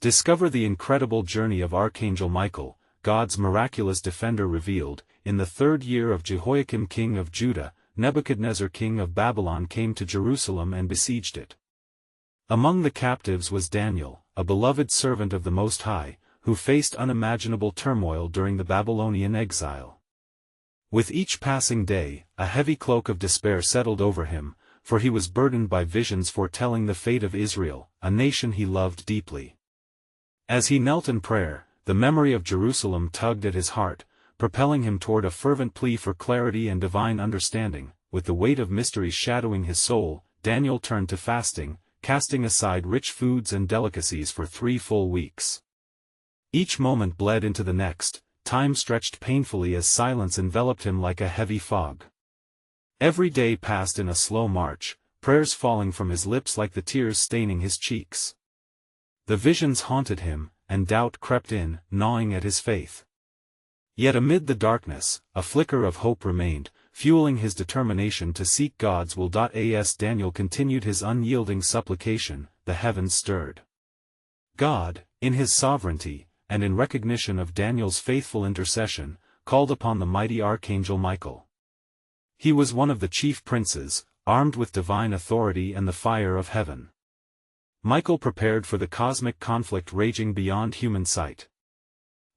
Discover the incredible journey of Archangel Michael, God's miraculous defender revealed. In the 3rd year of Jehoiakim king of Judah, Nebuchadnezzar king of Babylon came to Jerusalem and besieged it. Among the captives was Daniel, a beloved servant of the Most High, who faced unimaginable turmoil during the Babylonian exile. With each passing day, a heavy cloak of despair settled over him, for he was burdened by visions foretelling the fate of Israel, a nation he loved deeply. As he knelt in prayer, the memory of Jerusalem tugged at his heart, propelling him toward a fervent plea for clarity and divine understanding. With the weight of mysteries shadowing his soul, Daniel turned to fasting, casting aside rich foods and delicacies for 3 full weeks. Each moment bled into the next, time stretched painfully as silence enveloped him like a heavy fog. Every day passed in a slow march, prayers falling from his lips like the tears staining his cheeks. The visions haunted him, and doubt crept in, gnawing at his faith. Yet amid the darkness, a flicker of hope remained, fueling his determination to seek God's will. As Daniel continued his unyielding supplication, the heavens stirred. God, in his sovereignty, and in recognition of Daniel's faithful intercession, called upon the mighty Archangel Michael. He was one of the chief princes, armed with divine authority and the fire of heaven. Michael prepared for the cosmic conflict raging beyond human sight.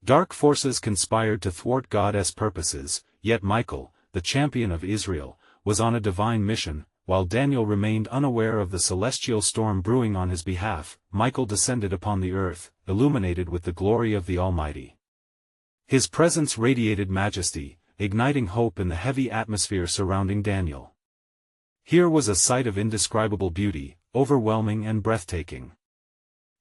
Dark forces conspired to thwart God's purposes, yet Michael, the champion of Israel, was on a divine mission. While Daniel remained unaware of the celestial storm brewing on his behalf, Michael descended upon the earth, illuminated with the glory of the Almighty. His presence radiated majesty, igniting hope in the heavy atmosphere surrounding Daniel. Here was a sight of indescribable beauty, overwhelming and breathtaking.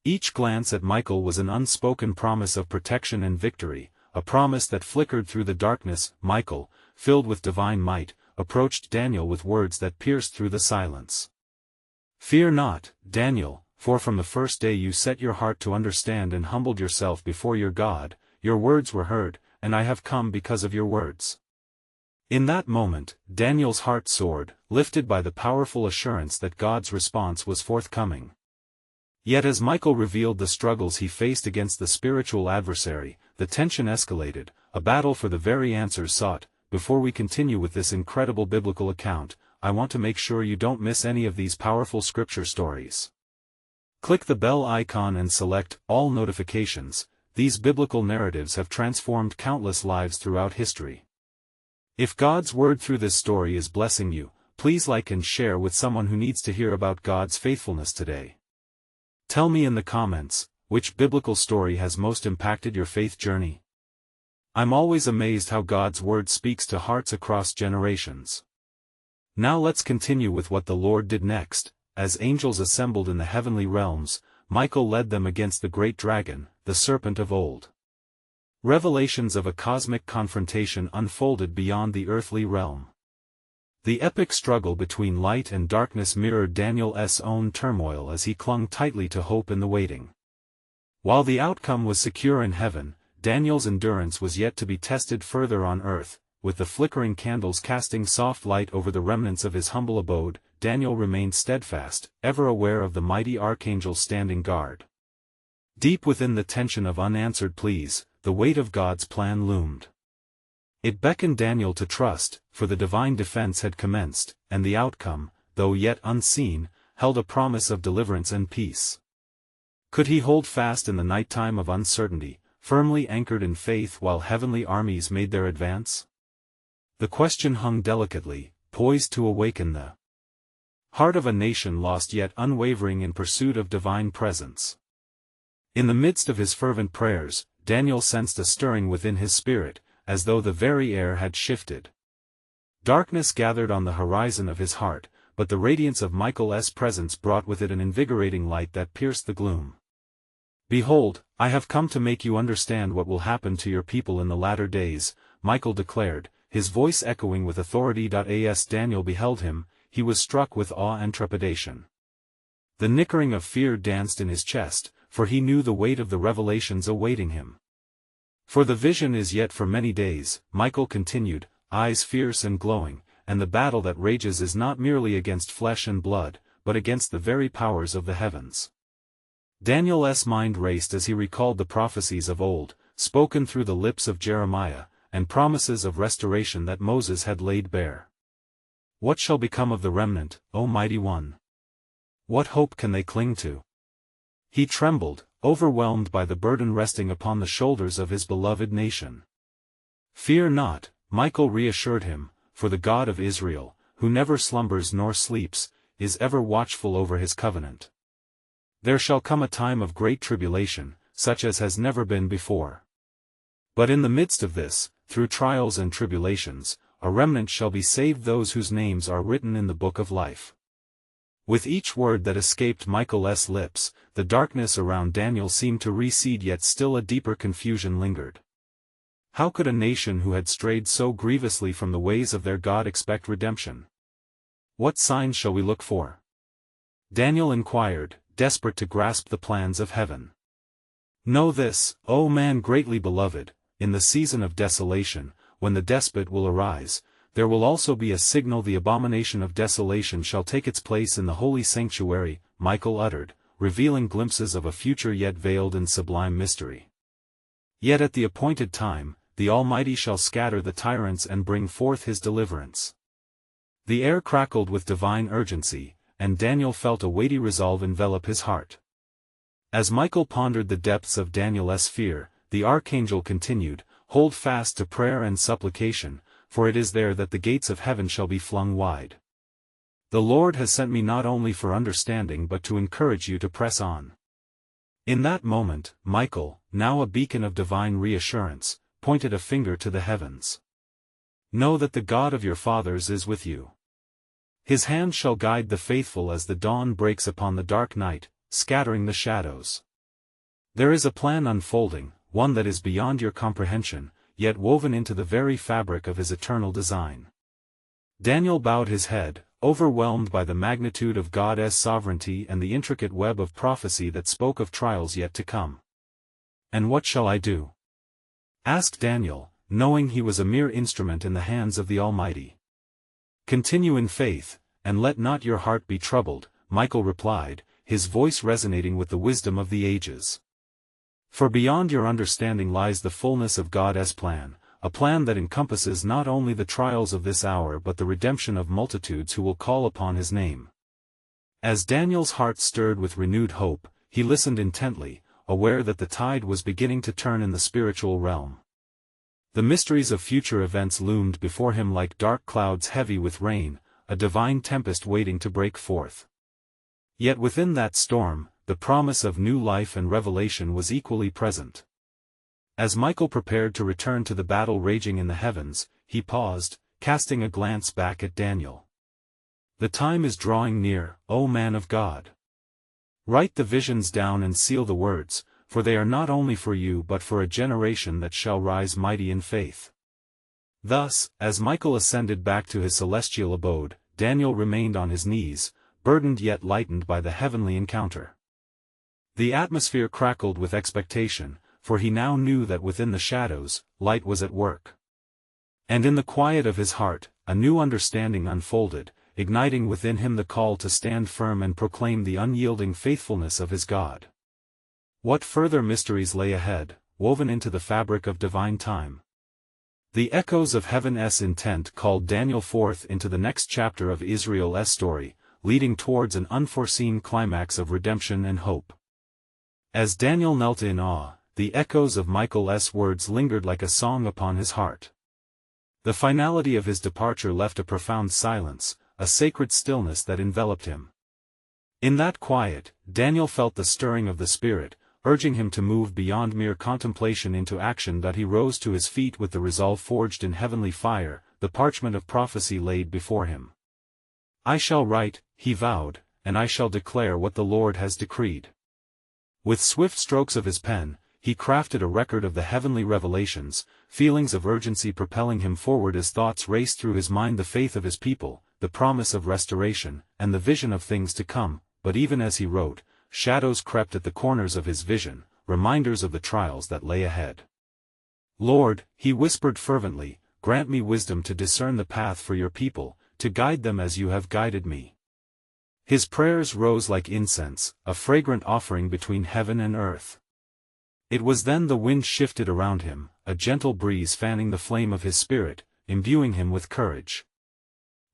Each glance at Michael was an unspoken promise of protection and victory, a promise that flickered through the darkness. Michael, filled with divine might, approached Daniel with words that pierced through the silence. "Fear not, Daniel, for from the first day you set your heart to understand and humbled yourself before your God, your words were heard, and I have come because of your words." In that moment, Daniel's heart soared, lifted by the powerful assurance that God's response was forthcoming. Yet as Michael revealed the struggles he faced against the spiritual adversary, the tension escalated, a battle for the very answers sought. Before we continue with this incredible biblical account, I want to make sure you don't miss any of these powerful scripture stories. Click the bell icon and select All Notifications. These biblical narratives have transformed countless lives throughout history. If God's word through this story is blessing you, please like and share with someone who needs to hear about God's faithfulness today. Tell me in the comments, which biblical story has most impacted your faith journey? I'm always amazed how God's word speaks to hearts across generations. Now let's continue with what the Lord did next. As angels assembled in the heavenly realms, Michael led them against the great dragon, the serpent of old. Revelations of a cosmic confrontation unfolded beyond the earthly realm. The epic struggle between light and darkness mirrored Daniel's own turmoil as he clung tightly to hope in the waiting. While the outcome was secure in heaven, Daniel's endurance was yet to be tested further on earth. With the flickering candles casting soft light over the remnants of his humble abode, Daniel remained steadfast, ever aware of the mighty archangel standing guard. Deep within the tension of unanswered pleas, the weight of God's plan loomed. It beckoned Daniel to trust, for the divine defense had commenced, and the outcome, though yet unseen, held a promise of deliverance and peace. Could he hold fast in the nighttime of uncertainty, firmly anchored in faith while heavenly armies made their advance? The question hung delicately, poised to awaken the heart of a nation lost yet unwavering in pursuit of divine presence. In the midst of his fervent prayers, Daniel sensed a stirring within his spirit, as though the very air had shifted. Darkness gathered on the horizon of his heart, but the radiance of Michael's presence brought with it an invigorating light that pierced the gloom. "Behold, I have come to make you understand what will happen to your people in the latter days," Michael declared, his voice echoing with authority. As Daniel beheld him, he was struck with awe and trepidation. The nickering of fear danced in his chest, for he knew the weight of the revelations awaiting him. "For the vision is yet for many days," Michael continued, eyes fierce and glowing, "and the battle that rages is not merely against flesh and blood, but against the very powers of the heavens." Daniel's mind raced as he recalled the prophecies of old, spoken through the lips of Jeremiah, and promises of restoration that Moses had laid bare. What shall become of the remnant, O Mighty One? What hope can they cling to? He trembled, overwhelmed by the burden resting upon the shoulders of his beloved nation. Fear not, Michael reassured him, for the God of Israel, who never slumbers nor sleeps, is ever watchful over his covenant. There shall come a time of great tribulation, such as has never been before. But in the midst of this, through trials and tribulations, a remnant shall be saved, those whose names are written in the book of life. With each word that escaped Michael's lips, the darkness around Daniel seemed to recede, yet still a deeper confusion lingered. How could a nation who had strayed so grievously from the ways of their God expect redemption? What signs shall we look for? Daniel inquired, desperate to grasp the plans of heaven. Know this, O man greatly beloved, in the season of desolation, when the despot will arise, there will also be a signal. The abomination of desolation shall take its place in the holy sanctuary, Michael uttered, revealing glimpses of a future yet veiled in sublime mystery. Yet at the appointed time, the Almighty shall scatter the tyrants and bring forth his deliverance. The air crackled with divine urgency, and Daniel felt a weighty resolve envelop his heart. As Michael pondered the depths of Daniel's fear, the archangel continued, Hold fast to prayer and supplication, for it is there that the gates of heaven shall be flung wide. The Lord has sent me not only for understanding but to encourage you to press on. In that moment, Michael, now a beacon of divine reassurance, pointed a finger to the heavens. Know that the God of your fathers is with you. His hand shall guide the faithful as the dawn breaks upon the dark night, scattering the shadows. There is a plan unfolding, one that is beyond your comprehension, yet woven into the very fabric of his eternal design. Daniel bowed his head, overwhelmed by the magnitude of God's sovereignty and the intricate web of prophecy that spoke of trials yet to come. And what shall I do? Asked Daniel, knowing he was a mere instrument in the hands of the Almighty. Continue in faith, and let not your heart be troubled, Michael replied, his voice resonating with the wisdom of the ages. For beyond your understanding lies the fullness of God's plan, a plan that encompasses not only the trials of this hour but the redemption of multitudes who will call upon his name. As Daniel's heart stirred with renewed hope, he listened intently, aware that the tide was beginning to turn in the spiritual realm. The mysteries of future events loomed before him like dark clouds heavy with rain, a divine tempest waiting to break forth. Yet within that storm, the promise of new life and revelation was equally present. As Michael prepared to return to the battle raging in the heavens, he paused, casting a glance back at Daniel. The time is drawing near, O man of God. Write the visions down and seal the words, for they are not only for you but for a generation that shall rise mighty in faith. Thus, as Michael ascended back to his celestial abode, Daniel remained on his knees, burdened yet lightened by the heavenly encounter. The atmosphere crackled with expectation, for he now knew that within the shadows, light was at work. And in the quiet of his heart, a new understanding unfolded, igniting within him the call to stand firm and proclaim the unyielding faithfulness of his God. What further mysteries lay ahead, woven into the fabric of divine time? The echoes of heaven's intent called Daniel forth into the next chapter of Israel's story, leading towards an unforeseen climax of redemption and hope. As Daniel knelt in awe, the echoes of Michael's words lingered like a song upon his heart. The finality of his departure left a profound silence, a sacred stillness that enveloped him. In that quiet, Daniel felt the stirring of the Spirit, urging him to move beyond mere contemplation into action. That he rose to his feet with the resolve forged in heavenly fire, the parchment of prophecy laid before him. I shall write, he vowed, and I shall declare what the Lord has decreed. With swift strokes of his pen, he crafted a record of the heavenly revelations, feelings of urgency propelling him forward as thoughts raced through his mind: the faith of his people, the promise of restoration, and the vision of things to come. But even as he wrote, shadows crept at the corners of his vision, reminders of the trials that lay ahead. Lord, he whispered fervently, grant me wisdom to discern the path for your people, to guide them as you have guided me. His prayers rose like incense, a fragrant offering between heaven and earth. It was then the wind shifted around him, a gentle breeze fanning the flame of his spirit, imbuing him with courage.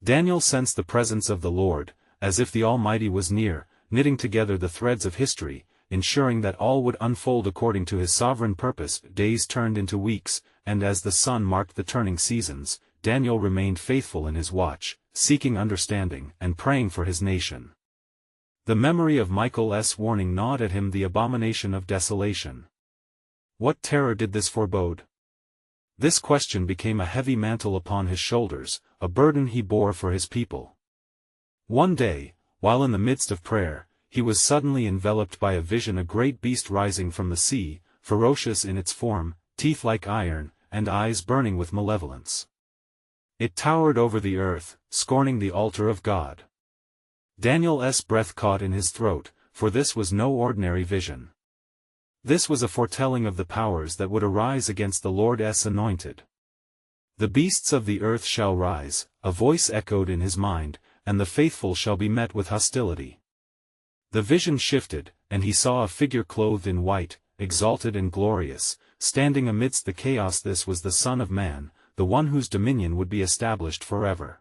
Daniel sensed the presence of the Lord, as if the Almighty was near, knitting together the threads of history, ensuring that all would unfold according to his sovereign purpose. Days turned into weeks, and as the sun marked the turning seasons, Daniel remained faithful in his watch, seeking understanding and praying for his nation. The memory of Michael's warning gnawed at him, the abomination of desolation. What terror did this forebode? This question became a heavy mantle upon his shoulders, a burden he bore for his people. One day, while in the midst of prayer, he was suddenly enveloped by a vision: a great beast rising from the sea, ferocious in its form, teeth like iron, and eyes burning with malevolence. It towered over the earth, scorning the altar of God. Daniel's breath caught in his throat, for this was no ordinary vision. This was a foretelling of the powers that would arise against the Lord's anointed. The beasts of the earth shall rise, a voice echoed in his mind, and the faithful shall be met with hostility. The vision shifted, and he saw a figure clothed in white, exalted and glorious, standing amidst the chaos. This was the Son of Man, the one whose dominion would be established forever.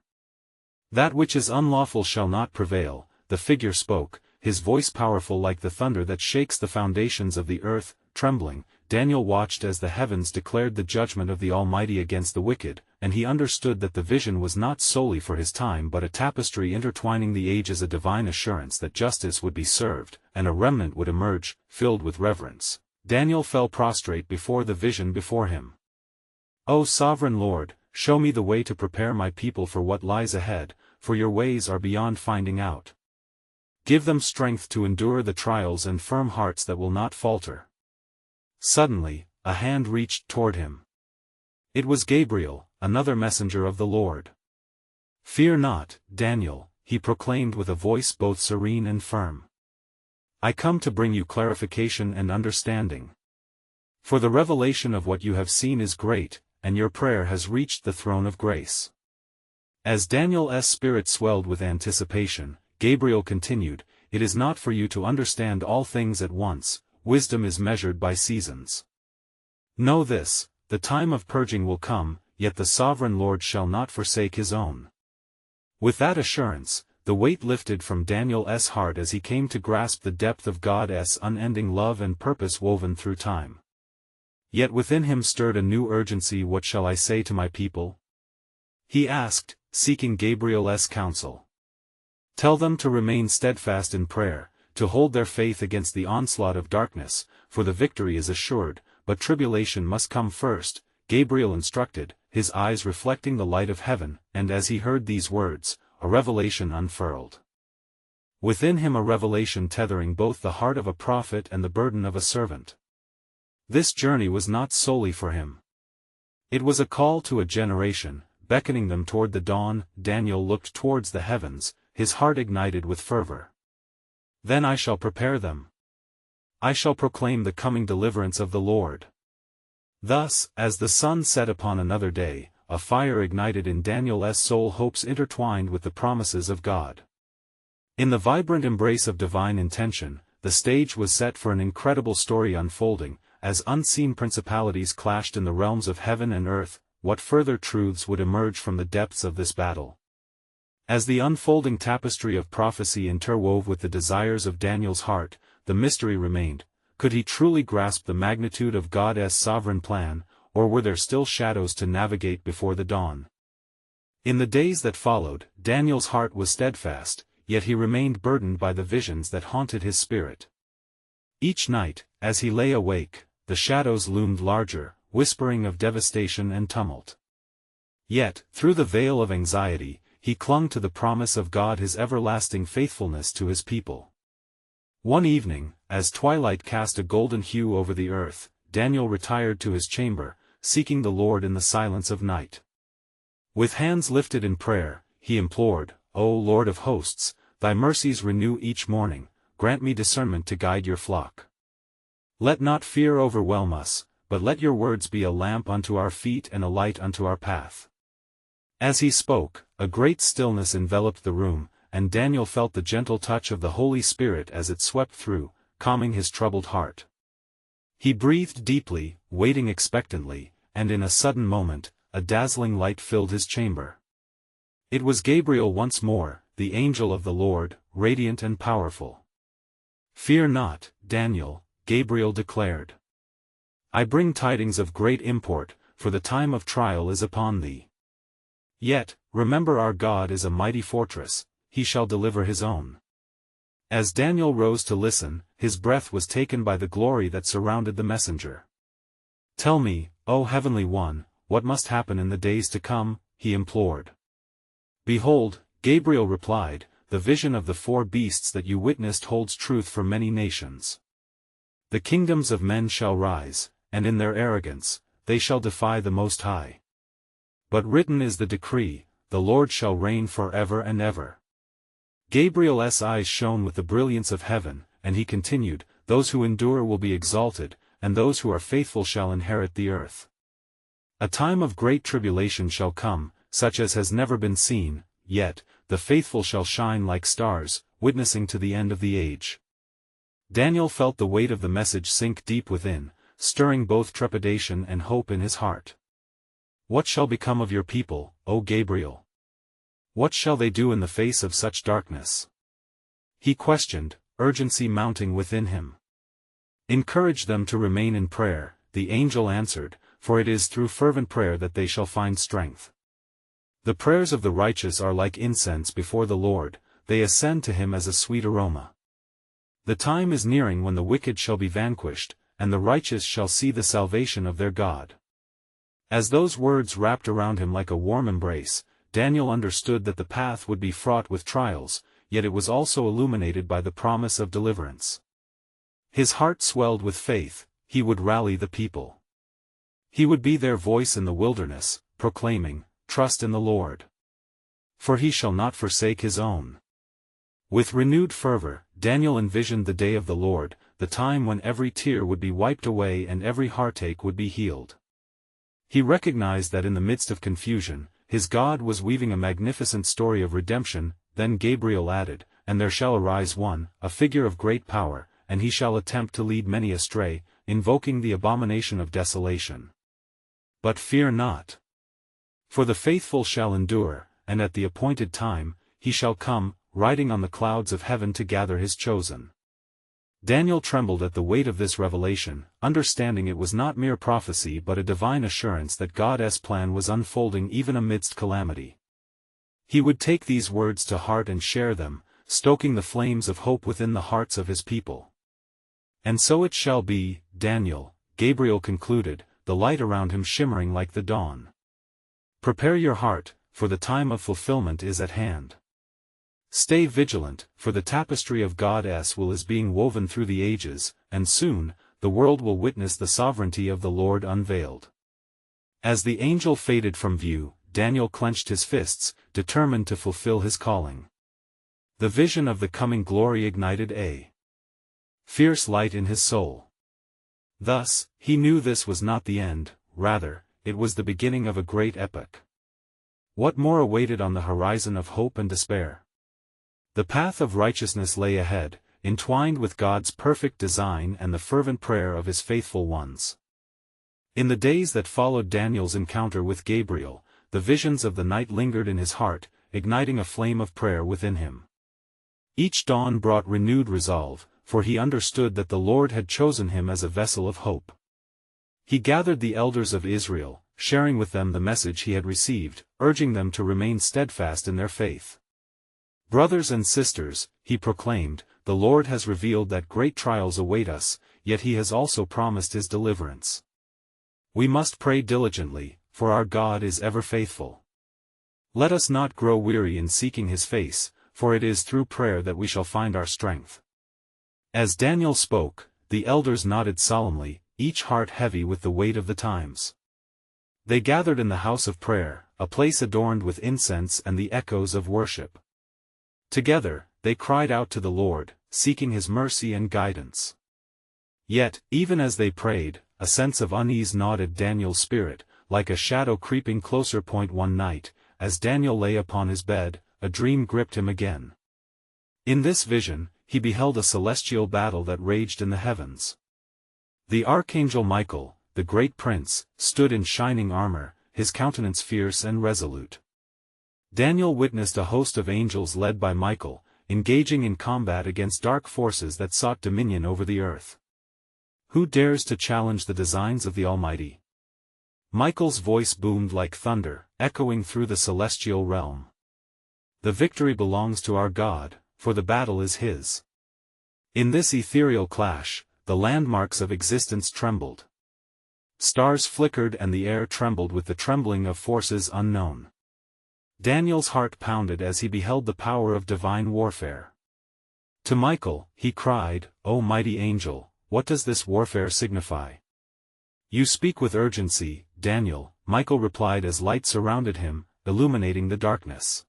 That which is unlawful shall not prevail, the figure spoke, his voice powerful like the thunder that shakes the foundations of the earth. Trembling, Daniel watched as the heavens declared the judgment of the Almighty against the wicked, and he understood that the vision was not solely for his time but a tapestry intertwining the ages, a divine assurance that justice would be served, and a remnant would emerge, filled with reverence. Daniel fell prostrate before the vision before him. O sovereign Lord, show me the way to prepare my people for what lies ahead, for your ways are beyond finding out. Give them strength to endure the trials and firm hearts that will not falter. Suddenly, a hand reached toward him. It was Gabriel, another messenger of the Lord. Fear not, Daniel, he proclaimed with a voice both serene and firm. I come to bring you clarification and understanding. For the revelation of what you have seen is great, and your prayer has reached the throne of grace. As Daniel's spirit swelled with anticipation, Gabriel continued, It is not for you to understand all things at once, wisdom is measured by seasons. Know this, the time of purging will come, yet the sovereign Lord shall not forsake his own. With that assurance, the weight lifted from Daniel's heart as he came to grasp the depth of God's unending love and purpose woven through time. Yet within him stirred a new urgency. What shall I say to my people? He asked, seeking Gabriel's counsel. Tell them to remain steadfast in prayer, to hold their faith against the onslaught of darkness, for the victory is assured, but tribulation must come first, Gabriel instructed, his eyes reflecting the light of heaven, and as he heard these words, a revelation unfurled. Within him a revelation tethering both the heart of a prophet and the burden of a servant. This journey was not solely for him. It was a call to a generation, beckoning them toward the dawn. Daniel looked towards the heavens, his heart ignited with fervor. Then I shall prepare them. I shall proclaim the coming deliverance of the Lord. Thus, as the sun set upon another day, a fire ignited in Daniel's soul, hopes intertwined with the promises of God. In the vibrant embrace of divine intention, the stage was set for an incredible story unfolding. As unseen principalities clashed in the realms of heaven and earth, what further truths would emerge from the depths of this battle? As the unfolding tapestry of prophecy interwove with the desires of Daniel's heart, the mystery remained. Could he truly grasp the magnitude of God's sovereign plan, or were there still shadows to navigate before the dawn? In the days that followed, Daniel's heart was steadfast, yet he remained burdened by the visions that haunted his spirit. Each night, as he lay awake, the shadows loomed larger, whispering of devastation and tumult. Yet, through the veil of anxiety, he clung to the promise of God, his everlasting faithfulness to his people. One evening, as twilight cast a golden hue over the earth, Daniel retired to his chamber, seeking the Lord in the silence of night. With hands lifted in prayer, he implored, O Lord of hosts, thy mercies renew each morning, grant me discernment to guide your flock. Let not fear overwhelm us, but let your words be a lamp unto our feet and a light unto our path. As he spoke, a great stillness enveloped the room, and Daniel felt the gentle touch of the Holy Spirit as it swept through, calming his troubled heart. He breathed deeply, waiting expectantly, and in a sudden moment, a dazzling light filled his chamber. It was Gabriel once more, the angel of the Lord, radiant and powerful. "Fear not, Daniel," Gabriel declared. "I bring tidings of great import, for the time of trial is upon thee. Yet, remember our God is a mighty fortress, he shall deliver his own." As Daniel rose to listen, his breath was taken by the glory that surrounded the messenger. "Tell me, O Heavenly One, what must happen in the days to come?" he implored. "Behold," Gabriel replied, "the vision of the 4 beasts that you witnessed holds truth for many nations. The kingdoms of men shall rise, and in their arrogance, they shall defy the Most High. But written is the decree, the Lord shall reign forever and ever." Gabriel's eyes shone with the brilliance of heaven, and he continued, "Those who endure will be exalted, and those who are faithful shall inherit the earth. A time of great tribulation shall come, such as has never been seen, yet, the faithful shall shine like stars, witnessing to the end of the age." Daniel felt the weight of the message sink deep within, stirring both trepidation and hope in his heart. "What shall become of your people, O Gabriel? What shall they do in the face of such darkness?" he questioned, urgency mounting within him. "Encourage them to remain in prayer," the angel answered, "for it is through fervent prayer that they shall find strength. The prayers of the righteous are like incense before the Lord, they ascend to him as a sweet aroma. The time is nearing when the wicked shall be vanquished, and the righteous shall see the salvation of their God." As those words wrapped around him like a warm embrace, Daniel understood that the path would be fraught with trials, yet it was also illuminated by the promise of deliverance. His heart swelled with faith, he would rally the people. He would be their voice in the wilderness, proclaiming, "Trust in the Lord. For he shall not forsake his own." With renewed fervor, Daniel envisioned the day of the Lord, the time when every tear would be wiped away and every heartache would be healed. He recognized that in the midst of confusion, his God was weaving a magnificent story of redemption. Then Gabriel added, "And there shall arise one, a figure of great power, and he shall attempt to lead many astray, invoking the abomination of desolation. But fear not. For the faithful shall endure, and at the appointed time, he shall come, riding on the clouds of heaven to gather his chosen." Daniel trembled at the weight of this revelation, understanding it was not mere prophecy but a divine assurance that God's plan was unfolding even amidst calamity. He would take these words to heart and share them, stoking the flames of hope within the hearts of his people. "And so it shall be, Daniel," Gabriel concluded, the light around him shimmering like the dawn. "Prepare your heart, for the time of fulfillment is at hand. Stay vigilant, for the tapestry of God's will is being woven through the ages, and soon, the world will witness the sovereignty of the Lord unveiled." As the angel faded from view, Daniel clenched his fists, determined to fulfill his calling. The vision of the coming glory ignited a fierce light in his soul. Thus, he knew this was not the end, rather, it was the beginning of a great epoch. What more awaited on the horizon of hope and despair? The path of righteousness lay ahead, entwined with God's perfect design and the fervent prayer of his faithful ones. In the days that followed Daniel's encounter with Gabriel, the visions of the night lingered in his heart, igniting a flame of prayer within him. Each dawn brought renewed resolve, for he understood that the Lord had chosen him as a vessel of hope. He gathered the elders of Israel, sharing with them the message he had received, urging them to remain steadfast in their faith. "Brothers and sisters," he proclaimed, "the Lord has revealed that great trials await us, yet he has also promised his deliverance. We must pray diligently, for our God is ever faithful. Let us not grow weary in seeking his face, for it is through prayer that we shall find our strength." As Daniel spoke, the elders nodded solemnly, each heart heavy with the weight of the times. They gathered in the house of prayer, a place adorned with incense and the echoes of worship. Together, they cried out to the Lord, seeking his mercy and guidance. Yet, even as they prayed, a sense of unease gnawed Daniel's spirit, like a shadow creeping closer. One night, as Daniel lay upon his bed, a dream gripped him again. In this vision, he beheld a celestial battle that raged in the heavens. The Archangel Michael, the great prince, stood in shining armor, his countenance fierce and resolute. Daniel witnessed a host of angels led by Michael, engaging in combat against dark forces that sought dominion over the earth. Who dares to challenge the designs of the Almighty? Michael's voice boomed like thunder, echoing through the celestial realm. The victory belongs to our God, for the battle is His. In this ethereal clash, the landmarks of existence trembled. Stars flickered and the air trembled with the trembling of forces unknown. Daniel's heart pounded as he beheld the power of divine warfare. To Michael, he cried, "O mighty angel, what does this warfare signify?" "You speak with urgency, Daniel," Michael replied as light surrounded him, illuminating the darkness.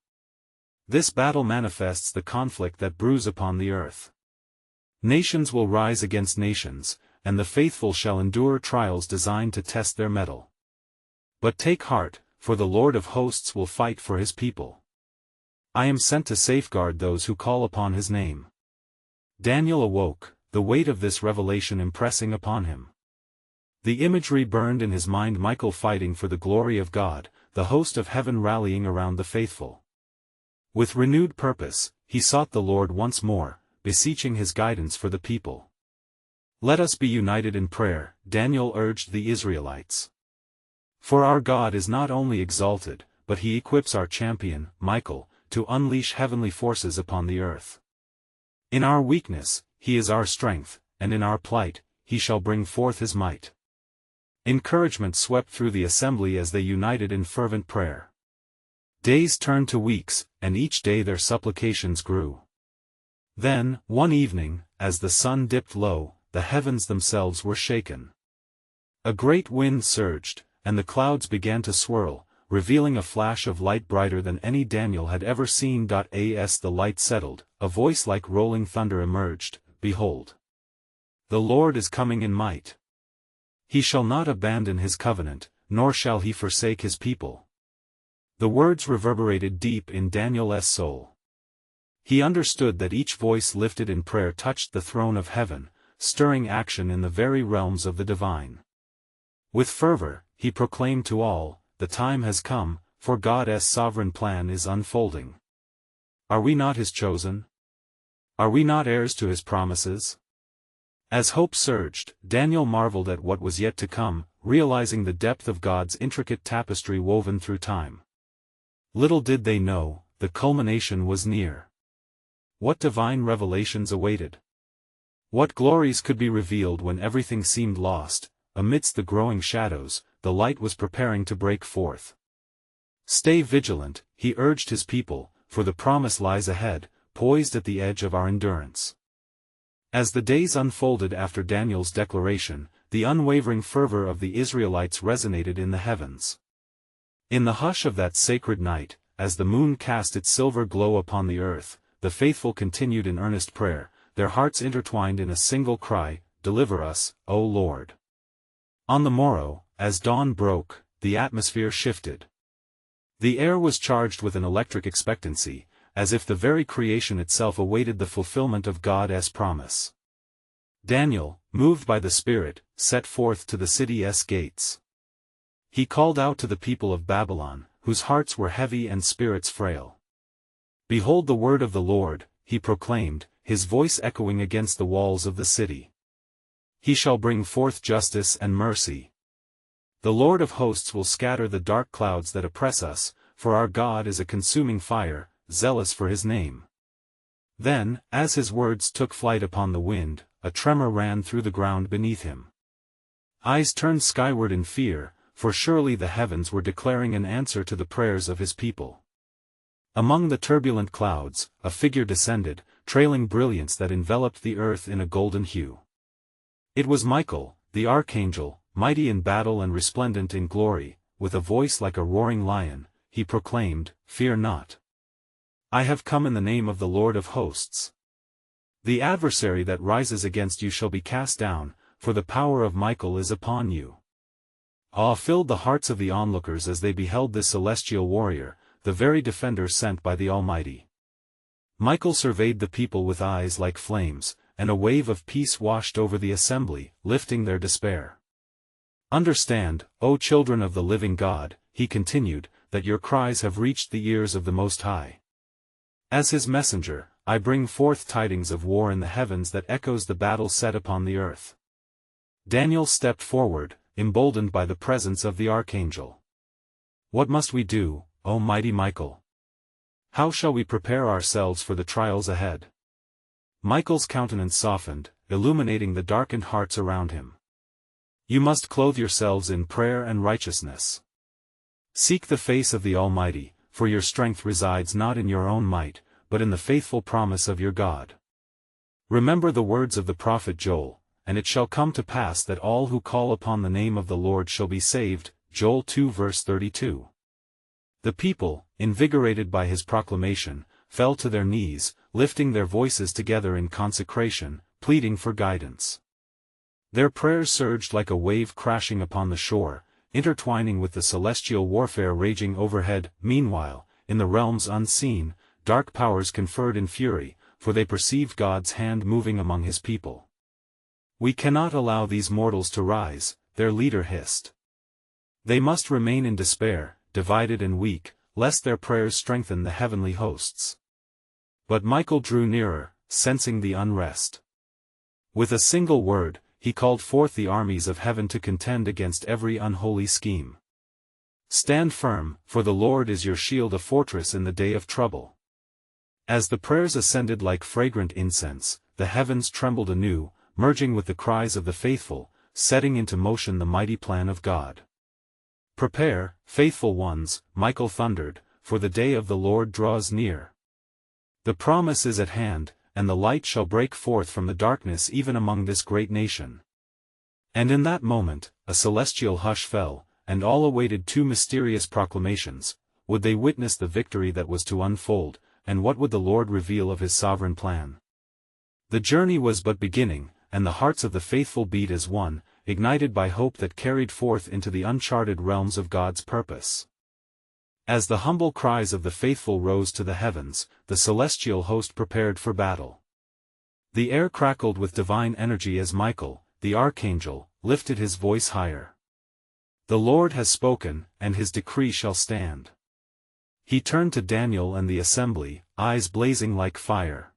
"This battle manifests the conflict that brews upon the earth. Nations will rise against nations, and the faithful shall endure trials designed to test their mettle. But take heart, for the Lord of hosts will fight for His people. I am sent to safeguard those who call upon His name." Daniel awoke, the weight of this revelation impressing upon him. The imagery burned in his mind: Michael fighting for the glory of God, the host of heaven rallying around the faithful. With renewed purpose, he sought the Lord once more, beseeching His guidance for the people. "Let us be united in prayer," Daniel urged the Israelites. "For our God is not only exalted, but He equips our champion, Michael, to unleash heavenly forces upon the earth. In our weakness, He is our strength, and in our plight, He shall bring forth His might." Encouragement swept through the assembly as they united in fervent prayer. Days turned to weeks, and each day their supplications grew. Then, one evening, as the sun dipped low, the heavens themselves were shaken. A great wind surged, and the clouds began to swirl, revealing a flash of light brighter than any Daniel had ever seen. As the light settled, a voice like rolling thunder emerged, "Behold! The Lord is coming in might. He shall not abandon His covenant, nor shall He forsake His people." The words reverberated deep in Daniel's soul. He understood that each voice lifted in prayer touched the throne of heaven, stirring action in the very realms of the divine. With fervor, he proclaimed to all, "The time has come, for God's sovereign plan is unfolding. Are we not His chosen? Are we not heirs to His promises?" As hope surged, Daniel marveled at what was yet to come, realizing the depth of God's intricate tapestry woven through time. Little did they know, the culmination was near. What divine revelations awaited? What glories could be revealed when everything seemed lost? Amidst the growing shadows, the light was preparing to break forth. "Stay vigilant," he urged his people, "for the promise lies ahead, poised at the edge of our endurance." As the days unfolded after Daniel's declaration, the unwavering fervor of the Israelites resonated in the heavens. In the hush of that sacred night, as the moon cast its silver glow upon the earth, the faithful continued in earnest prayer, their hearts intertwined in a single cry, "Deliver us, O Lord." On the morrow, as dawn broke, the atmosphere shifted. The air was charged with an electric expectancy, as if the very creation itself awaited the fulfillment of God's promise. Daniel, moved by the Spirit, set forth to the city's gates. He called out to the people of Babylon, whose hearts were heavy and spirits frail. "Behold the word of the Lord," he proclaimed, his voice echoing against the walls of the city. "He shall bring forth justice and mercy. The Lord of hosts will scatter the dark clouds that oppress us, for our God is a consuming fire, zealous for His name." Then, as his words took flight upon the wind, a tremor ran through the ground beneath him. Eyes turned skyward in fear, for surely the heavens were declaring an answer to the prayers of His people. Among the turbulent clouds, a figure descended, trailing brilliance that enveloped the earth in a golden hue. It was Michael, the Archangel, mighty in battle and resplendent in glory. With a voice like a roaring lion, he proclaimed, "Fear not. I have come in the name of the Lord of hosts. The adversary that rises against you shall be cast down, for the power of Michael is upon you." Awe filled the hearts of the onlookers as they beheld this celestial warrior, the very defender sent by the Almighty. Michael surveyed the people with eyes like flames, and a wave of peace washed over the assembly, lifting their despair. "Understand, O children of the living God," he continued, "that your cries have reached the ears of the Most High. As his messenger, I bring forth tidings of war in the heavens that echoes the battle set upon the earth." Daniel stepped forward, emboldened by the presence of the archangel. "What must we do, O mighty Michael? How shall we prepare ourselves for the trials ahead?" Michael's countenance softened, illuminating the darkened hearts around him. "You must clothe yourselves in prayer and righteousness. Seek the face of the Almighty, for your strength resides not in your own might, but in the faithful promise of your God. Remember the words of the prophet Joel, and it shall come to pass that all who call upon the name of the Lord shall be saved." Joel 2 verse 32. The people, invigorated by his proclamation, fell to their knees, lifting their voices together in consecration, pleading for guidance. Their prayers surged like a wave crashing upon the shore, intertwining with the celestial warfare raging overhead. Meanwhile, in the realms unseen, dark powers conferred in fury, for they perceived God's hand moving among his people. "We cannot allow these mortals to rise," their leader hissed. "They must remain in despair, divided and weak, lest their prayers strengthen the heavenly hosts." But Michael drew nearer, sensing the unrest. With a single word, he called forth the armies of heaven to contend against every unholy scheme. "Stand firm, for the Lord is your shield, a fortress in the day of trouble." As the prayers ascended like fragrant incense, the heavens trembled anew, merging with the cries of the faithful, setting into motion the mighty plan of God. "Prepare, faithful ones," Michael thundered, "for the day of the Lord draws near. The promise is at hand, and the light shall break forth from the darkness even among this great nation." And in that moment, a celestial hush fell, and all awaited two mysterious proclamations. Would they witness the victory that was to unfold, and what would the Lord reveal of his sovereign plan? The journey was but beginning, and the hearts of the faithful beat as one, ignited by hope that carried forth into the uncharted realms of God's purpose. As the humble cries of the faithful rose to the heavens, the celestial host prepared for battle. The air crackled with divine energy as Michael, the archangel, lifted his voice higher. "The Lord has spoken, and his decree shall stand." He turned to Daniel and the assembly, eyes blazing like fire.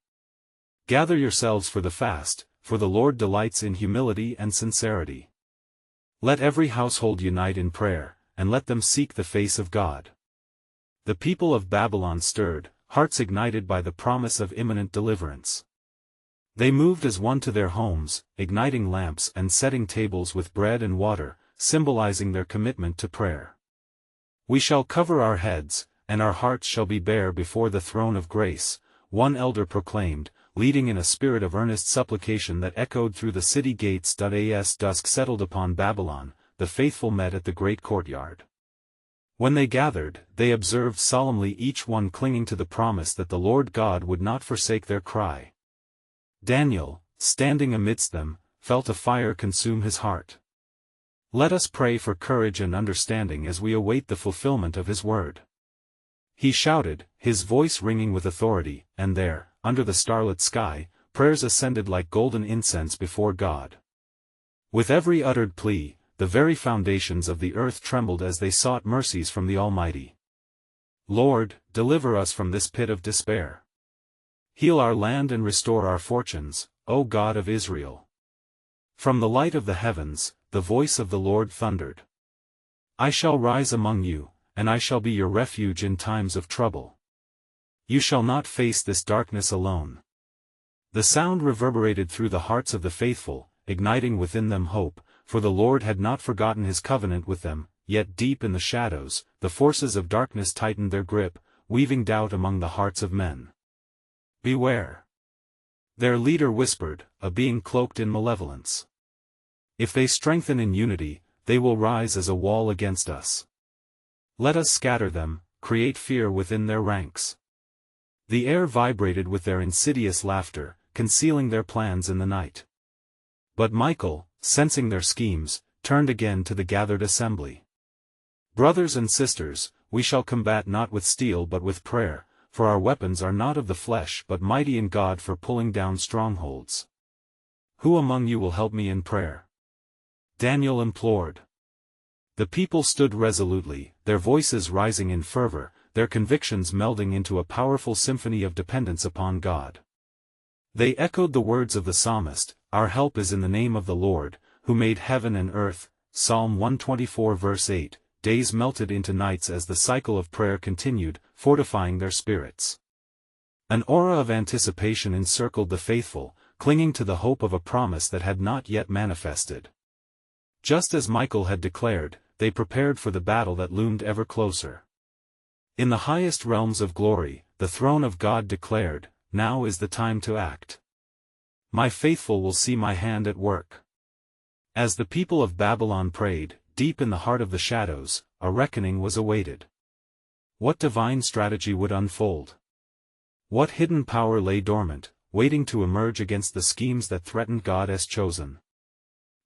"Gather yourselves for the fast, for the Lord delights in humility and sincerity. Let every household unite in prayer, and let them seek the face of God." The people of Babylon stirred, hearts ignited by the promise of imminent deliverance. They moved as one to their homes, igniting lamps and setting tables with bread and water, symbolizing their commitment to prayer. "We shall cover our heads, and our hearts shall be bare before the throne of grace," one elder proclaimed, leading in a spirit of earnest supplication that echoed through the city gates. As dusk settled upon Babylon, the faithful met at the great courtyard. When they gathered, they observed solemnly, each one clinging to the promise that the Lord God would not forsake their cry. Daniel, standing amidst them, felt a fire consume his heart. "Let us pray for courage and understanding as we await the fulfillment of his word," he shouted, his voice ringing with authority, and there, under the starlit sky, prayers ascended like golden incense before God. With every uttered plea, the very foundations of the earth trembled as they sought mercies from the Almighty. "Lord, deliver us from this pit of despair. Heal our land and restore our fortunes, O God of Israel." From the light of the heavens, the voice of the Lord thundered. "I shall rise among you, and I shall be your refuge in times of trouble. You shall not face this darkness alone." The sound reverberated through the hearts of the faithful, igniting within them hope, for the Lord had not forgotten his covenant with them. Yet deep in the shadows, the forces of darkness tightened their grip, weaving doubt among the hearts of men. "Beware," their leader whispered, a being cloaked in malevolence. "If they strengthen in unity, they will rise as a wall against us. Let us scatter them, create fear within their ranks." The air vibrated with their insidious laughter, concealing their plans in the night. But Michael, sensing their schemes, turned again to the gathered assembly. "Brothers and sisters, we shall combat not with steel but with prayer, for our weapons are not of the flesh but mighty in God for pulling down strongholds. Who among you will help me in prayer?" Daniel implored. The people stood resolutely, their voices rising in fervor, their convictions melding into a powerful symphony of dependence upon God. They echoed the words of the psalmist, "Our help is in the name of the Lord, who made heaven and earth." Psalm 124 verse 8. Days melted into nights as the cycle of prayer continued, fortifying their spirits. An aura of anticipation encircled the faithful, clinging to the hope of a promise that had not yet manifested. Just as Michael had declared, they prepared for the battle that loomed ever closer. In the highest realms of glory, the throne of God declared, "Now is the time to act. My faithful will see my hand at work." As the people of Babylon prayed, deep in the heart of the shadows, a reckoning was awaited. What divine strategy would unfold? What hidden power lay dormant, waiting to emerge against the schemes that threatened God's chosen?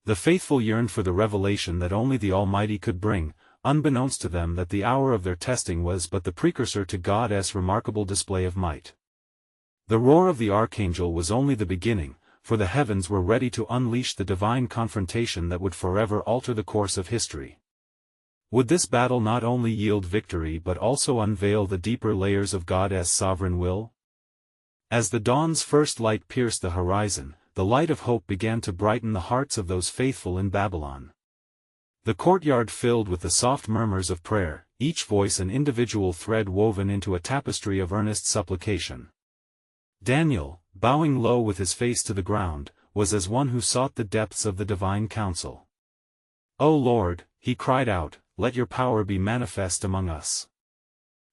The faithful yearned for the revelation that only the Almighty could bring, unbeknownst to them that the hour of their testing was but the precursor to God's remarkable display of might. The roar of the Archangel was only the beginning, for the heavens were ready to unleash the divine confrontation that would forever alter the course of history. Would this battle not only yield victory but also unveil the deeper layers of God's sovereign will? As the dawn's first light pierced the horizon, the light of hope began to brighten the hearts of those faithful in Babylon. The courtyard filled with the soft murmurs of prayer, each voice an individual thread woven into a tapestry of earnest supplication. Daniel, bowing low with his face to the ground, was as one who sought the depths of the divine counsel. "O Lord," he cried out, "let your power be manifest among us."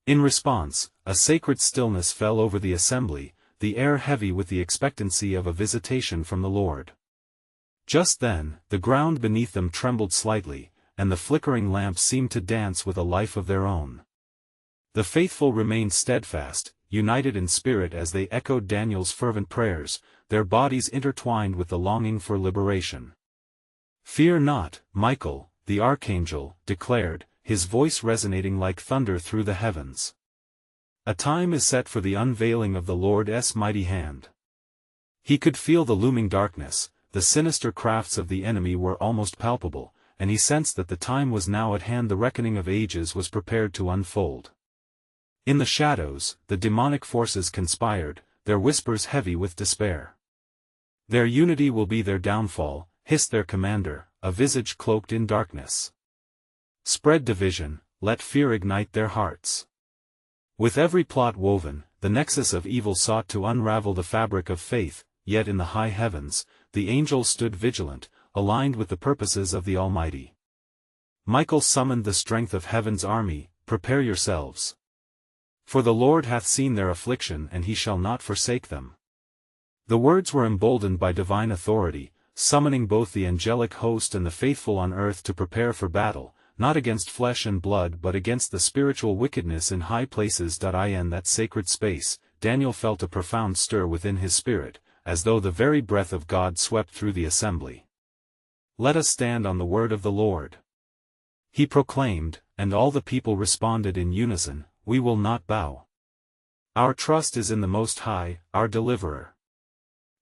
In response, a sacred stillness fell over the assembly, the air heavy with the expectancy of a visitation from the Lord. Just then, the ground beneath them trembled slightly, and the flickering lamps seemed to dance with a life of their own. The faithful remained steadfast, united in spirit as they echoed Daniel's fervent prayers, their bodies intertwined with the longing for liberation. "Fear not," Michael, the archangel, declared, his voice resonating like thunder through the heavens. "A time is set for the unveiling of the Lord's mighty hand." He could feel the looming darkness, the sinister crafts of the enemy were almost palpable, and he sensed that the time was now at hand. The reckoning of ages was prepared to unfold. In the shadows, the demonic forces conspired, their whispers heavy with despair. "Their unity will be their downfall," hissed their commander, a visage cloaked in darkness. "Spread division, let fear ignite their hearts." With every plot woven, the nexus of evil sought to unravel the fabric of faith, yet in the high heavens, the angels stood vigilant, aligned with the purposes of the Almighty. Michael summoned the strength of heaven's army, "Prepare yourselves. For the Lord hath seen their affliction and he shall not forsake them." The words were emboldened by divine authority, summoning both the angelic host and the faithful on earth to prepare for battle, not against flesh and blood but against the spiritual wickedness in high places. In that sacred space, Daniel felt a profound stir within his spirit, as though the very breath of God swept through the assembly. "Let us stand on the word of the Lord," he proclaimed, and all the people responded in unison, "We will not bow. Our trust is in the Most High, our deliverer."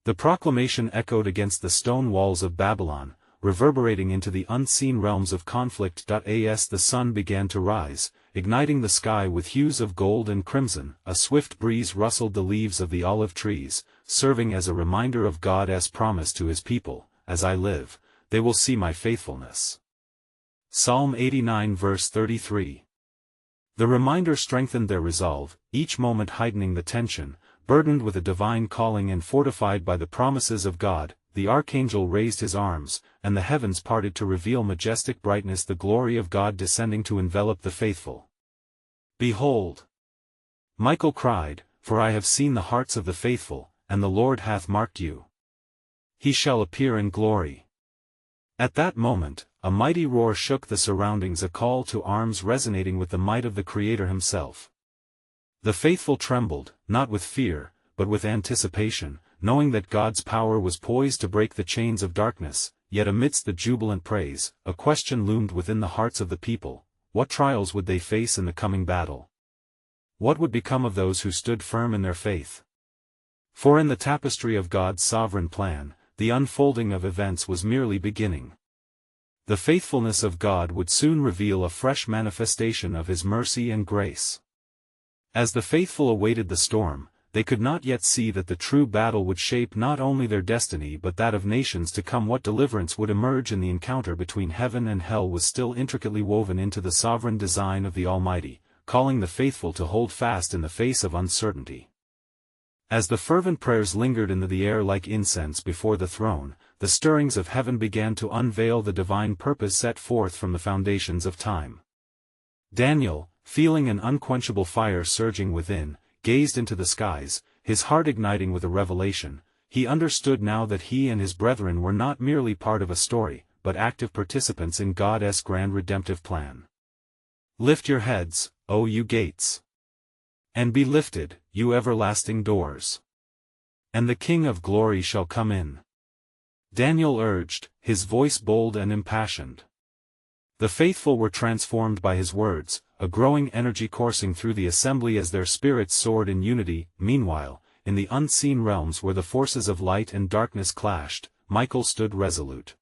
The proclamation echoed against the stone walls of Babylon, reverberating into the unseen realms of conflict. As the sun began to rise, igniting the sky with hues of gold and crimson, a swift breeze rustled the leaves of the olive trees, serving as a reminder of God's promise to his people, "As I live, they will see my faithfulness." Psalm 89 verse 33. The reminder strengthened their resolve, each moment heightening the tension. Burdened with a divine calling and fortified by the promises of God, the archangel raised his arms, and the heavens parted to reveal majestic brightness, the glory of God descending to envelop the faithful. "Behold!" Michael cried, "For I have seen the hearts of the faithful, and the Lord hath marked you. He shall appear in glory." At that moment, a mighty roar shook the surroundings, a call to arms resonating with the might of the Creator himself. The faithful trembled, not with fear, but with anticipation, knowing that God's power was poised to break the chains of darkness. Yet amidst the jubilant praise, a question loomed within the hearts of the people: what trials would they face in the coming battle? What would become of those who stood firm in their faith? For in the tapestry of God's sovereign plan, the unfolding of events was merely beginning. The faithfulness of God would soon reveal a fresh manifestation of His mercy and grace. As the faithful awaited the storm, they could not yet see that the true battle would shape not only their destiny but that of nations to come. What deliverance would emerge in the encounter between heaven and hell was still intricately woven into the sovereign design of the Almighty, calling the faithful to hold fast in the face of uncertainty. As the fervent prayers lingered in the air like incense before the throne, the stirrings of heaven began to unveil the divine purpose set forth from the foundations of time. Daniel, feeling an unquenchable fire surging within, gazed into the skies, his heart igniting with a revelation. He understood now that he and his brethren were not merely part of a story, but active participants in God's grand redemptive plan. Lift your heads, O you gates! And be lifted, you everlasting doors! And the King of glory shall come in. Daniel urged, his voice bold and impassioned. The faithful were transformed by his words, a growing energy coursing through the assembly as their spirits soared in unity. Meanwhile, in the unseen realms where the forces of light and darkness clashed, Michael stood resolute.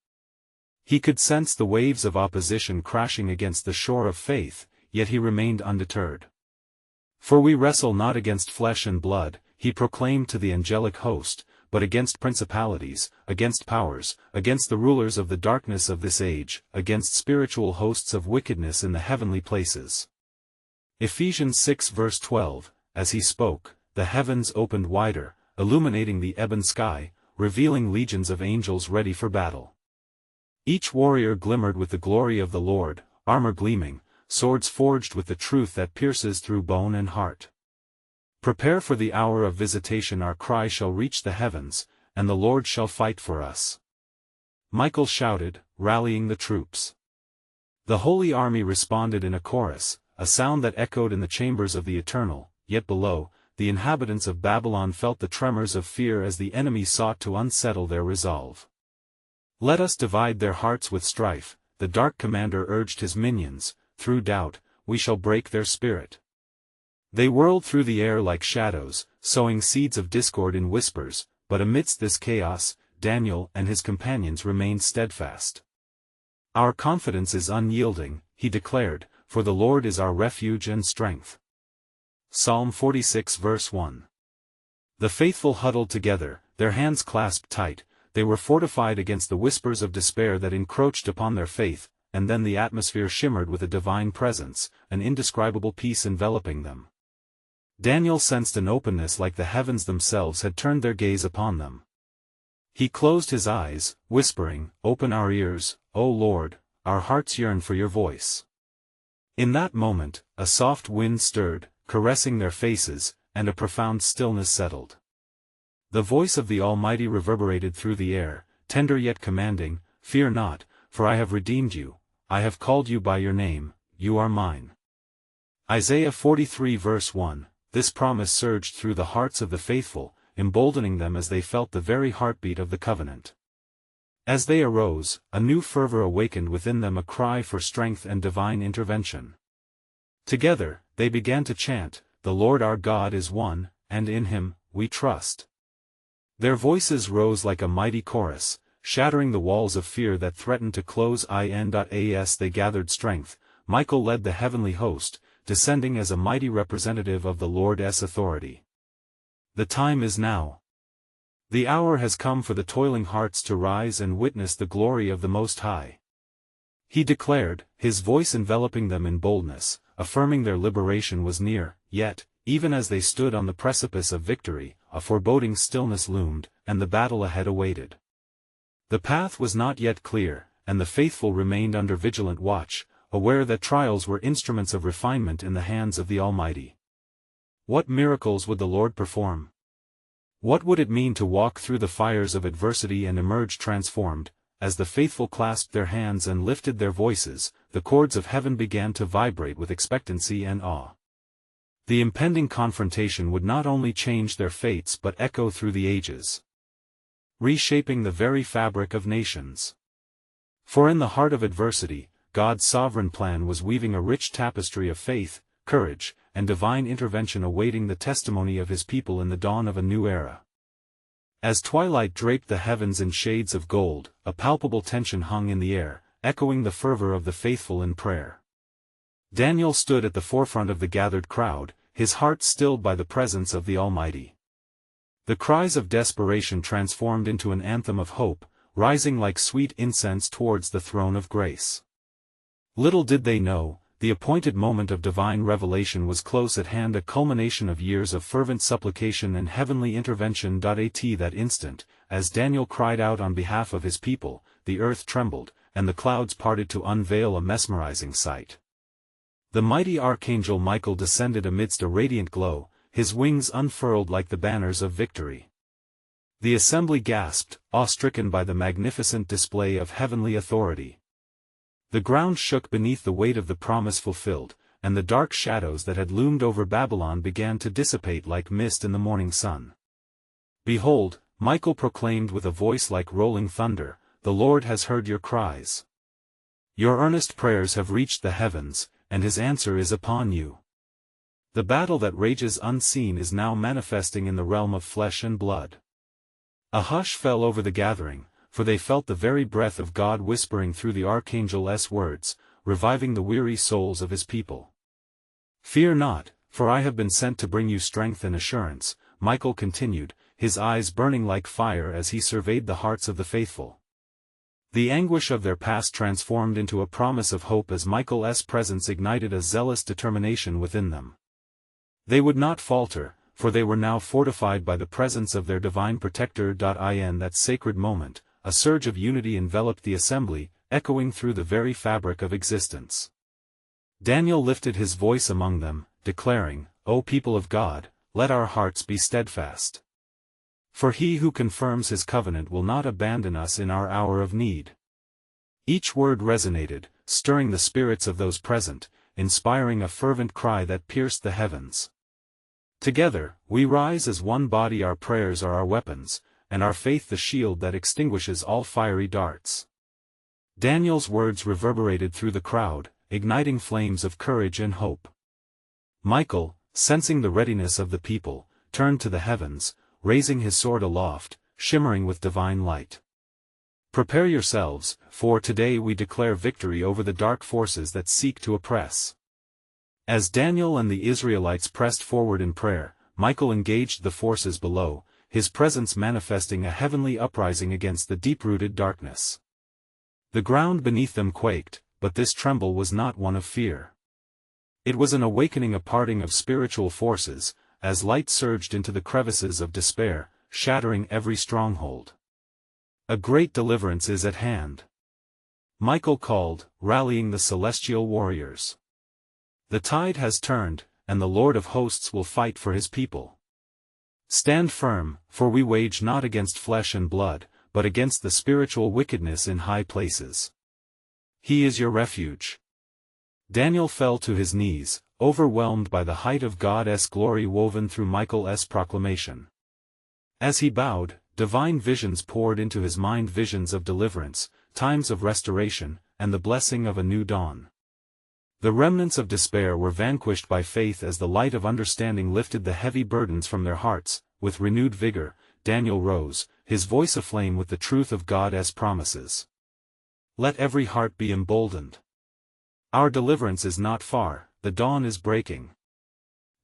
He could sense the waves of opposition crashing against the shore of faith, yet he remained undeterred. For we wrestle not against flesh and blood, he proclaimed to the angelic host, but against principalities, against powers, against the rulers of the darkness of this age, against spiritual hosts of wickedness in the heavenly places. Ephesians 6 verse 12, as he spoke, the heavens opened wider, illuminating the ebon sky, revealing legions of angels ready for battle. Each warrior glimmered with the glory of the Lord, armor gleaming, swords forged with the truth that pierces through bone and heart. Prepare for the hour of visitation. Our cry shall reach the heavens, and the Lord shall fight for us. Michael shouted, rallying the troops. The holy army responded in a chorus, a sound that echoed in the chambers of the eternal. Yet below, the inhabitants of Babylon felt the tremors of fear as the enemy sought to unsettle their resolve. Let us divide their hearts with strife, the dark commander urged his minions. Through doubt, we shall break their spirit. They whirled through the air like shadows, sowing seeds of discord in whispers, but amidst this chaos, Daniel and his companions remained steadfast. Our confidence is unyielding, he declared, for the Lord is our refuge and strength. Psalm 46 verse 1. The faithful huddled together, their hands clasped tight. They were fortified against the whispers of despair that encroached upon their faith, and then the atmosphere shimmered with a divine presence, an indescribable peace enveloping them. Daniel sensed an openness like the heavens themselves had turned their gaze upon them. He closed his eyes, whispering, "Open our ears, O Lord, our hearts yearn for your voice." In that moment, a soft wind stirred, caressing their faces, and a profound stillness settled. The voice of the Almighty reverberated through the air, tender yet commanding, "Fear not, for I have redeemed you, I have called you by your name, you are mine." Isaiah 43 verse 1. This promise surged through the hearts of the faithful, emboldening them as they felt the very heartbeat of the covenant. As they arose, a new fervor awakened within them, a cry for strength and divine intervention. Together, they began to chant, "The Lord our God is one, and in Him we trust." Their voices rose like a mighty chorus, shattering the walls of fear that threatened to close in. As they gathered strength, Michael led the heavenly host, descending as a mighty representative of the Lord's authority. The time is now. The hour has come for the toiling hearts to rise and witness the glory of the Most High. He declared, his voice enveloping them in boldness, affirming their liberation was near. Yet, even as they stood on the precipice of victory, a foreboding stillness loomed, and the battle ahead awaited. The path was not yet clear, and the faithful remained under vigilant watch, aware that trials were instruments of refinement in the hands of the Almighty. What miracles would the Lord perform? What would it mean to walk through the fires of adversity and emerge transformed? As the faithful clasped their hands and lifted their voices, the chords of heaven began to vibrate with expectancy and awe. The impending confrontation would not only change their fates but echo through the ages, reshaping the very fabric of nations. For in the heart of adversity, God's sovereign plan was weaving a rich tapestry of faith, courage, and divine intervention awaiting the testimony of his people in the dawn of a new era. As twilight draped the heavens in shades of gold, a palpable tension hung in the air, echoing the fervor of the faithful in prayer. Daniel stood at the forefront of the gathered crowd, his heart stilled by the presence of the Almighty. The cries of desperation transformed into an anthem of hope, rising like sweet incense towards the throne of grace. Little did they know, the appointed moment of divine revelation was close at hand, a culmination of years of fervent supplication and heavenly intervention. At that instant, as Daniel cried out on behalf of his people, the earth trembled, and the clouds parted to unveil a mesmerizing sight. The mighty Archangel Michael descended amidst a radiant glow, his wings unfurled like the banners of victory. The assembly gasped, awe-stricken by the magnificent display of heavenly authority. The ground shook beneath the weight of the promise fulfilled, and the dark shadows that had loomed over Babylon began to dissipate like mist in the morning sun. Behold, Michael proclaimed with a voice like rolling thunder, "The Lord has heard your cries. Your earnest prayers have reached the heavens, and his answer is upon you. The battle that rages unseen is now manifesting in the realm of flesh and blood." A hush fell over the gathering, for they felt the very breath of God whispering through the Archangel's words, reviving the weary souls of his people. "Fear not, for I have been sent to bring you strength and assurance," Michael continued, his eyes burning like fire as he surveyed the hearts of the faithful. The anguish of their past transformed into a promise of hope as Michael's presence ignited a zealous determination within them. They would not falter, for they were now fortified by the presence of their divine protector. In that sacred moment, a surge of unity enveloped the assembly, echoing through the very fabric of existence. Daniel lifted his voice among them, declaring, "O people of God, let our hearts be steadfast. For he who confirms his covenant will not abandon us in our hour of need." Each word resonated, stirring the spirits of those present, inspiring a fervent cry that pierced the heavens. "Together, we rise as one body, our prayers are our weapons, and our faith the shield that extinguishes all fiery darts." Daniel's words reverberated through the crowd, igniting flames of courage and hope. Michael, sensing the readiness of the people, turned to the heavens, raising his sword aloft, shimmering with divine light. "Prepare yourselves, for today we declare victory over the dark forces that seek to oppress." As Daniel and the Israelites pressed forward in prayer, Michael engaged the forces below, his presence manifesting a heavenly uprising against the deep-rooted darkness. The ground beneath them quaked, but this tremble was not one of fear. It was an awakening, a parting of spiritual forces, as light surged into the crevices of despair, shattering every stronghold. "A great deliverance is at hand," Michael called, rallying the celestial warriors. "The tide has turned, and the Lord of hosts will fight for his people. Stand firm, for we wage not against flesh and blood, but against the spiritual wickedness in high places. He is your refuge." Daniel fell to his knees, overwhelmed by the height of God's glory woven through Michael's proclamation. As he bowed, divine visions poured into his mind, visions of deliverance, times of restoration, and the blessing of a new dawn. The remnants of despair were vanquished by faith as the light of understanding lifted the heavy burdens from their hearts. With renewed vigor, Daniel rose, his voice aflame with the truth of God's promises. "Let every heart be emboldened. Our deliverance is not far, the dawn is breaking.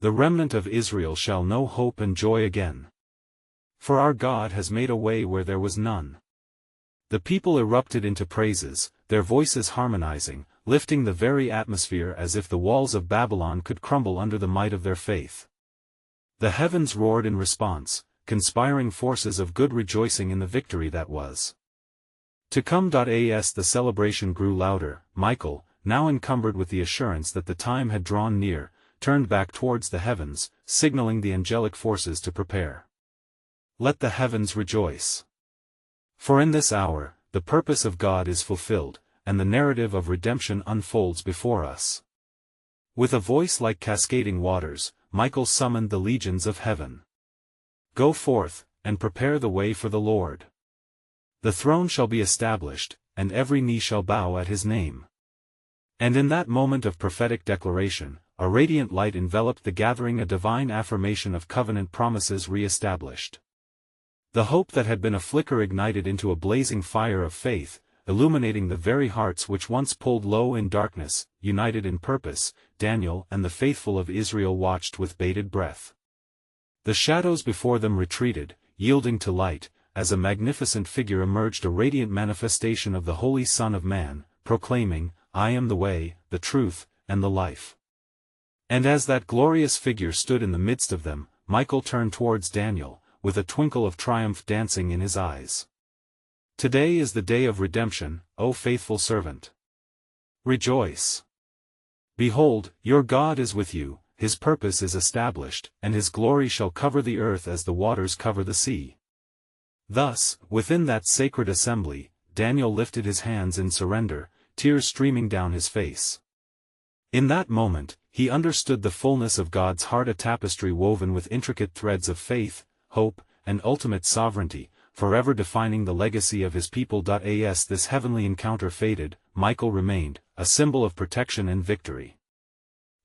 The remnant of Israel shall know hope and joy again. For our God has made a way where there was none." The people erupted into praises, their voices harmonizing, lifting the very atmosphere as if the walls of Babylon could crumble under the might of their faith. The heavens roared in response, conspiring forces of good rejoicing in the victory that was to come. As the celebration grew louder, Michael, now encumbered with the assurance that the time had drawn near, turned back towards the heavens, signaling the angelic forces to prepare. "Let the heavens rejoice. For in this hour, the purpose of God is fulfilled, and the narrative of redemption unfolds before us." With a voice like cascading waters, Michael summoned the legions of heaven. "Go forth, and prepare the way for the Lord. The throne shall be established, and every knee shall bow at his name." And in that moment of prophetic declaration, a radiant light enveloped the gathering, a divine affirmation of covenant promises re-established. The hope that had been a flicker ignited into a blazing fire of faith, illuminating the very hearts which once pulled low in darkness. United in purpose, Daniel and the faithful of Israel watched with bated breath. The shadows before them retreated, yielding to light, as a magnificent figure emerged, a radiant manifestation of the Holy Son of Man, proclaiming, "I am the way, the truth, and the life." And as that glorious figure stood in the midst of them, Michael turned towards Daniel, with a twinkle of triumph dancing in his eyes. "Today is the day of redemption, O faithful servant. Rejoice. Behold, your God is with you, his purpose is established, and his glory shall cover the earth as the waters cover the sea." Thus, within that sacred assembly, Daniel lifted his hands in surrender, tears streaming down his face. In that moment, he understood the fullness of God's heart, a tapestry woven with intricate threads of faith, hope, and ultimate sovereignty, forever defining the legacy of his people. As this heavenly encounter faded, Michael remained, a symbol of protection and victory.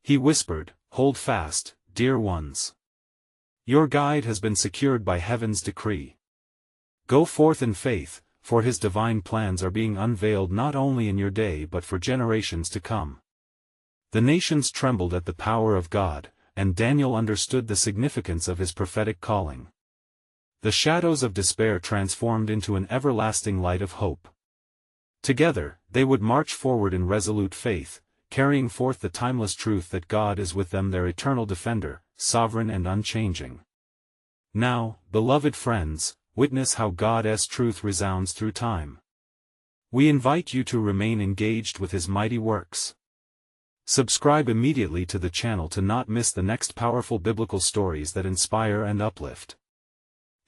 He whispered, "Hold fast, dear ones. Your guide has been secured by heaven's decree. Go forth in faith, for his divine plans are being unveiled not only in your day but for generations to come." The nations trembled at the power of God, and Daniel understood the significance of his prophetic calling. The shadows of despair transformed into an everlasting light of hope. Together, they would march forward in resolute faith, carrying forth the timeless truth that God is with them, their eternal defender, sovereign and unchanging. Now, beloved friends, witness how God's truth resounds through time. We invite you to remain engaged with his mighty works. Subscribe immediately to the channel to not miss the next powerful biblical stories that inspire and uplift.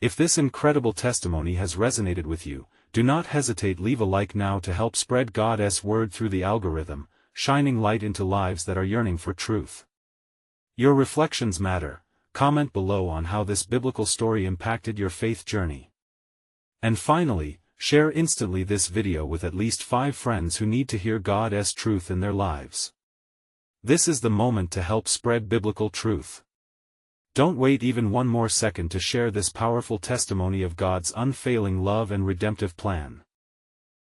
If this incredible testimony has resonated with you, do not hesitate, leave a like now to help spread God's word through the algorithm, shining light into lives that are yearning for truth. Your reflections matter. Comment below on how this biblical story impacted your faith journey. And finally, share instantly this video with at least 5 friends who need to hear God's truth in their lives. This is the moment to help spread biblical truth. Don't wait even one more second to share this powerful testimony of God's unfailing love and redemptive plan.